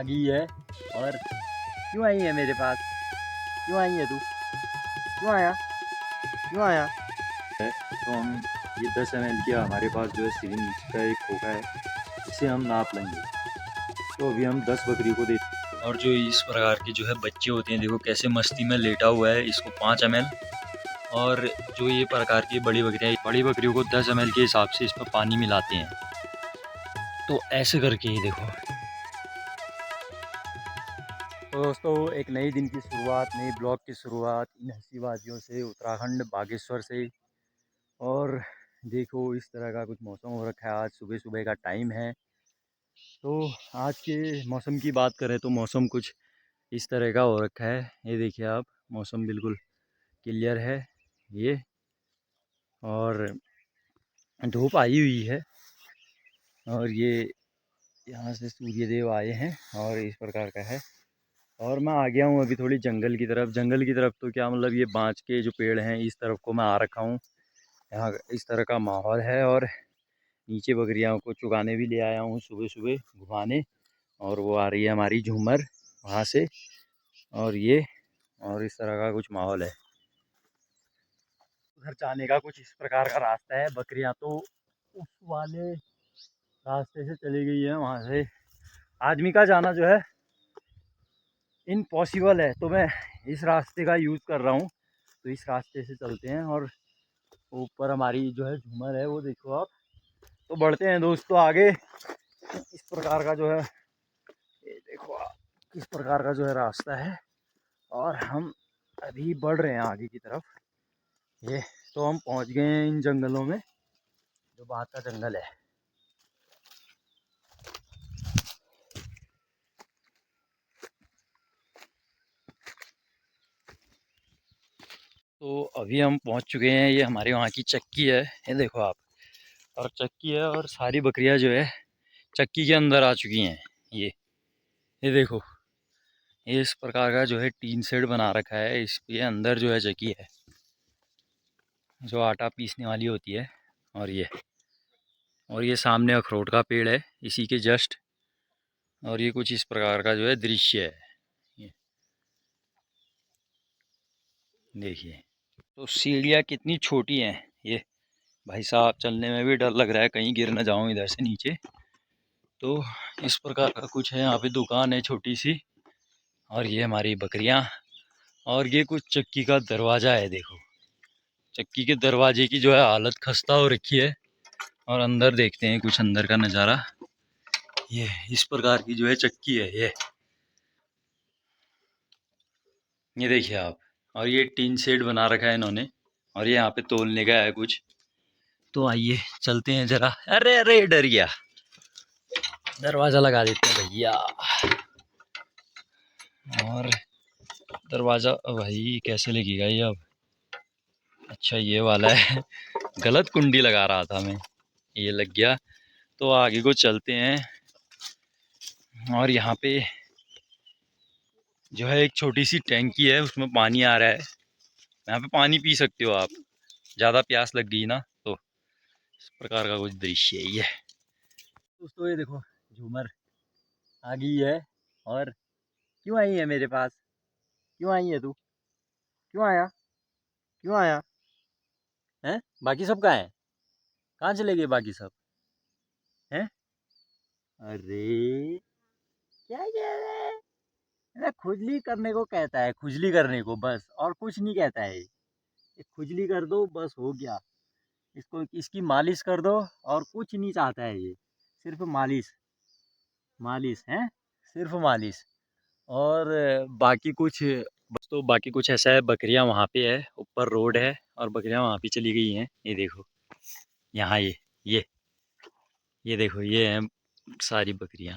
आ गई है। और क्यों आई है मेरे पास? क्यों आई है तू? क्यों आया? क्यों आया? तो हम ये 10 ml की हमारे पास जो है सिरिंज का एक खोखा है, इसे हम नाप लेंगे। तो अभी हम 10 बकरी को दे। और जो इस प्रकार के जो है बच्चे होते हैं, देखो कैसे मस्ती में लेटा हुआ है। इसको 5 ml। और जो ये प्रकार की बड़ी बकरियों को 10 ml के हिसाब से इसमें पानी मिलाते हैं। तो ऐसे करके ही देखो। तो दोस्तों, एक नई दिन की शुरुआत, नई ब्लॉग की शुरुआत इन हंसी बाजियों से, उत्तराखंड बागेश्वर से। और देखो इस तरह का कुछ मौसम हो रखा है। आज सुबह सुबह का टाइम है। तो आज के मौसम की बात करें तो मौसम कुछ इस तरह का हो रखा है। ये देखिए आप, मौसम बिल्कुल क्लियर है ये। और धूप आई हुई है। और ये यहाँ से सूर्य देव आए हैं और इस प्रकार का है। और मैं आ गया हूँ अभी थोड़ी जंगल की तरफ। जंगल की तरफ तो क्या मतलब, ये बाँस के जो पेड़ हैं इस तरफ को मैं आ रखा हूँ। यहाँ इस तरह का माहौल है। और नीचे बकरियों को चुगाने भी ले आया हूँ सुबह सुबह घुमाने। और वो आ रही है हमारी झूमर वहाँ से। और ये और इस तरह का कुछ माहौल है। उधर जाने का कुछ इस प्रकार का रास्ता है। बकरियाँ तो उस वाले रास्ते से चली गई है वहाँ से। आदमी का जाना जो है इम्पॉसिबल है, तो मैं इस रास्ते का यूज़ कर रहा हूँ। तो इस रास्ते से चलते हैं। और ऊपर हमारी जो है झूमर है, वो देखो आप। तो बढ़ते हैं दोस्तों आगे। इस प्रकार का जो है, ये देखो आप, किस प्रकार का जो है रास्ता है। और हम अभी बढ़ रहे हैं आगे की तरफ। ये तो हम पहुंच गए हैं इन जंगलों में, जो बात का जंगल है। तो अभी हम पहुंच चुके हैं। ये हमारे वहाँ की चक्की है, ये देखो आप। और चक्की है और सारी बकरियां जो है चक्की के अंदर आ चुकी हैं। ये देखो, ये इस प्रकार का जो है टीन शेड बना रखा है। इसके अंदर जो है चक्की है, जो आटा पीसने वाली होती है। और ये सामने अखरोट का पेड़ है इसी के जस्ट। और ये कुछ इस प्रकार का जो है दृश्य है। ये देखिए, तो सीढ़ियाँ कितनी छोटी हैं ये। भाई साहब, चलने में भी डर लग रहा है कहीं गिर ना जाऊं इधर से नीचे। तो इस प्रकार का कुछ है। यहाँ पे दुकान है छोटी सी। और ये हमारी बकरियाँ। और ये कुछ चक्की का दरवाज़ा है, देखो। चक्की के दरवाजे की जो है हालत खस्ता हो रखी है। और अंदर देखते हैं कुछ अंदर का नज़ारा। ये इस प्रकार की जो है चक्की है ये देखिए आप। और ये टीन शेड बना रखा है इन्होंने। और ये यहाँ पे तोलने का है कुछ। तो आइए चलते हैं जरा। अरे अरे, डर गया। दरवाज़ा लगा देते हैं भैया। और दरवाज़ा भाई कैसे लगेगा ये अब? अच्छा, ये वाला है। गलत कुंडी लगा रहा था मैं, ये लग गया। तो आगे को चलते हैं। और यहाँ पे जो है एक छोटी सी टैंकी है, उसमें पानी आ रहा है। यहाँ पे पानी पी सकते हो आप, ज़्यादा प्यास लग गई ना तो। इस प्रकार का कुछ दृश्य है ये। दोस्तों ये देखो, झूमर आ गई है। और क्यों आई है मेरे पास? क्यों आई है तू? क्यों आया? क्यों आया? हैं? बाकी सब कहाँ है? कहाँ चले गए बाकी सब? हैं? अरे, क्या कह रहे हैं? अरे खुजली करने को कहता है, खुजली करने को बस, और कुछ नहीं कहता है ये। खुजली कर दो बस, हो गया। इसको इसकी मालिश कर दो, और कुछ नहीं चाहता है ये। सिर्फ मालिश, मालिश है, सिर्फ मालिश। और बाकी कुछ बस। तो बाकी कुछ ऐसा है, बकरियां वहाँ पे है, ऊपर रोड है। और बकरियां वहाँ पे चली गई हैं, ये देखो। यहाँ ये ये देखो, ये है सारी बकरियां।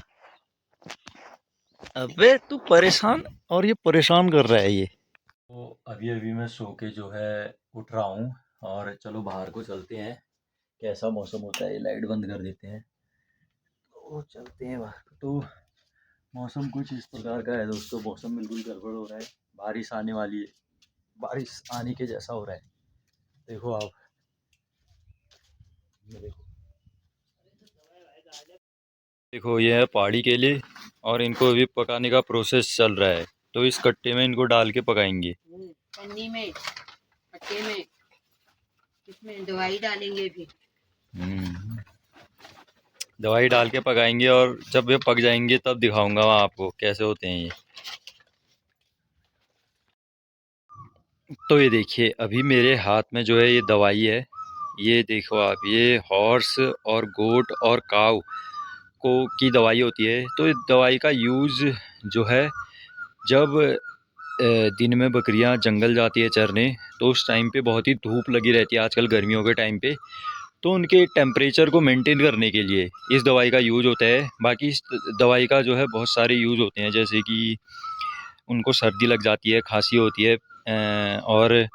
अबे तू परेशान, और ये परेशान कर रहा है ये। तो अभी अभी मैं सो के जो है उठ रहा हूँ। और चलो बाहर को चलते हैं, कैसा मौसम होता है। लाइट बंद कर देते हैं, तो चलते हैं बाहर। तो मौसम कुछ इस प्रकार का है दोस्तों। मौसम बिल्कुल गड़बड़ हो रहा है, बारिश आने वाली है। बारिश आने के जैसा हो रहा है, देखो आप। ये देखो, देखो ये है पहाड़ी केले। और इनको अभी पकाने का प्रोसेस चल रहा है। तो इस कट्टे में इनको डाल के पकाएंगे। पन्नी में, कट्टे में, इसमें दवाई डालेंगे फिर। दवाई डाल के पकाएंगे और जब ये पक जाएंगे तब दिखाऊंगा मैं आपको कैसे होते हैं ये। तो ये देखिए अभी मेरे हाथ में जो है ये दवाई है। ये देखो आप, ये हॉर्स और गोट और काऊ को की दवाई होती है। तो इस दवाई का यूज़ जो है, जब दिन में बकरियां जंगल जाती है चरने, तो उस टाइम पे बहुत ही धूप लगी रहती है आजकल गर्मियों के टाइम पे। तो उनके टेम्परेचर को मेंटेन करने के लिए इस दवाई का यूज़ होता है। बाकी इस दवाई का जो है बहुत सारे यूज़ होते हैं, जैसे कि उनको सर्दी लग जाती है, खांसी होती है, और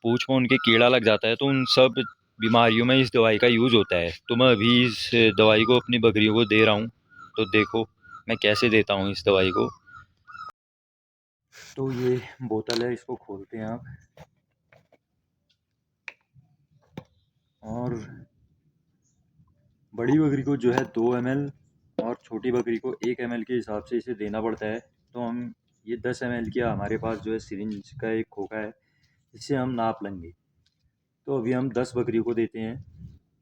पूँछ में उनके कीड़ा लग जाता है। तो उन सब बीमारियों में इस दवाई का यूज़ होता है। तो मैं अभी इस दवाई को अपनी बकरियों को दे रहा हूँ। तो देखो मैं कैसे देता हूँ इस दवाई को। तो ये बोतल है, इसको खोलते हैं आप, और बड़ी बकरी को जो है 2 ml और छोटी बकरी को 1 ml के हिसाब से इसे देना पड़ता है। तो हम ये 10 ml का हमारे पास जो है सिरिंज का एक खोखा है, इससे हम नाप लेंगे। तो अभी हम 10 बकरियों को देते हैं,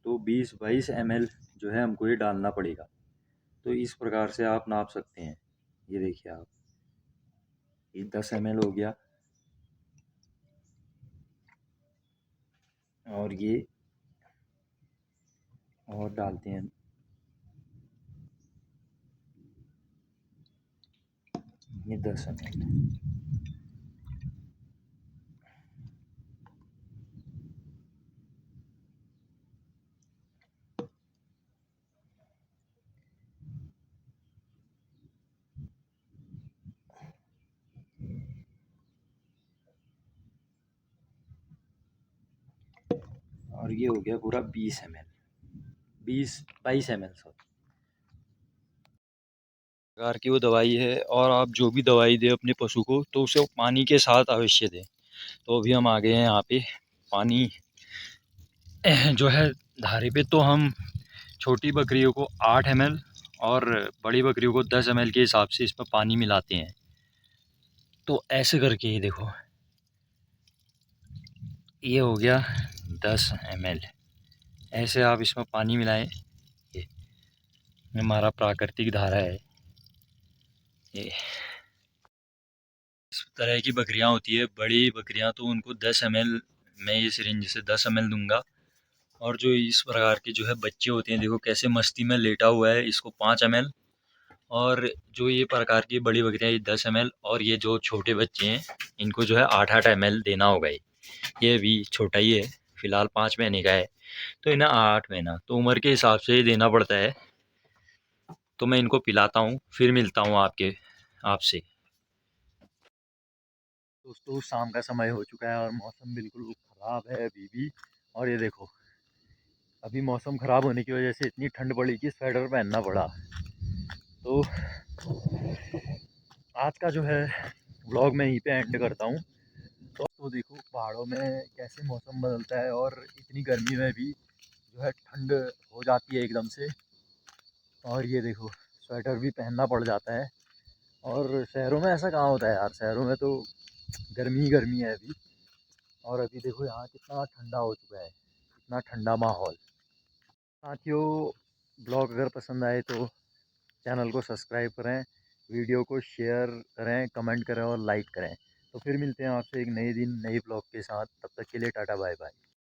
तो 20-22 ml जो है हमको ये डालना पड़ेगा। तो इस प्रकार से आप नाप सकते हैं। ये देखिए आप, ये 10 ml हो गया, और ये और डालते हैं ये 10 ml। और ये हो गया पूरा 20 ml, 22 ml सब प्रकार की वो दवाई है। और आप जो भी दवाई दें अपने पशु को, तो उसे पानी के साथ अवश्य दें। तो अभी हम आ गए हैं यहाँ पे पानी जो है धारे पे। तो हम छोटी बकरियों को 8 ml और बड़ी बकरियों को 10 ml के हिसाब से इसमें पानी मिलाते हैं। तो ऐसे करके ये देखो, ये हो गया 10 ml। ऐसे आप इसमें पानी मिलाएं। ये हमारा प्राकृतिक धारा है। ये इस तरह की बकरियां होती है, बड़ी बकरियां, तो उनको 10 ml, मैं ये सिरिंज से 10 ml दूंगा। और जो इस प्रकार के जो है बच्चे होते हैं, देखो कैसे मस्ती में लेटा हुआ है, इसको 5 ml। और जो ये प्रकार की बड़ी बकरियां, ये 10 ml। और ये जो छोटे बच्चे हैं, इनको जो है 8-8 ml देना होगा। ये भी छोटा ही है, फिलहाल 5 महीने का है। तो इन्हें 8 महीना तो उम्र के हिसाब से ही देना पड़ता है। तो मैं इनको पिलाता हूँ, फिर मिलता हूँ आपसे। दोस्तों शाम का समय हो चुका है और मौसम बिल्कुल ख़राब है अभी भी। और ये देखो, अभी मौसम ख़राब होने की वजह से इतनी ठंड पड़ी कि स्वेटर पहनना पड़ा। तो आज का जो है व्लॉग मैं यहीं पे एंड करता हूँ। तो देखो पहाड़ों में कैसे मौसम बदलता है, और इतनी गर्मी में भी जो है ठंड हो जाती है एकदम से। और ये देखो स्वेटर भी पहनना पड़ जाता है। और शहरों में ऐसा कहाँ होता है यार, शहरों में तो गर्मी ही गर्मी है अभी। और अभी देखो यहाँ कितना ठंडा हो चुका है, कितना ठंडा माहौल। साथियों, ब्लॉग अगर पसंद आए तो चैनल को सब्सक्राइब करें, वीडियो को शेयर करें, कमेंट करें और लाइक करें। तो फिर मिलते हैं आपसे एक नए दिन नए ब्लॉग के साथ। तब तक के लिए टाटा बाय बाय।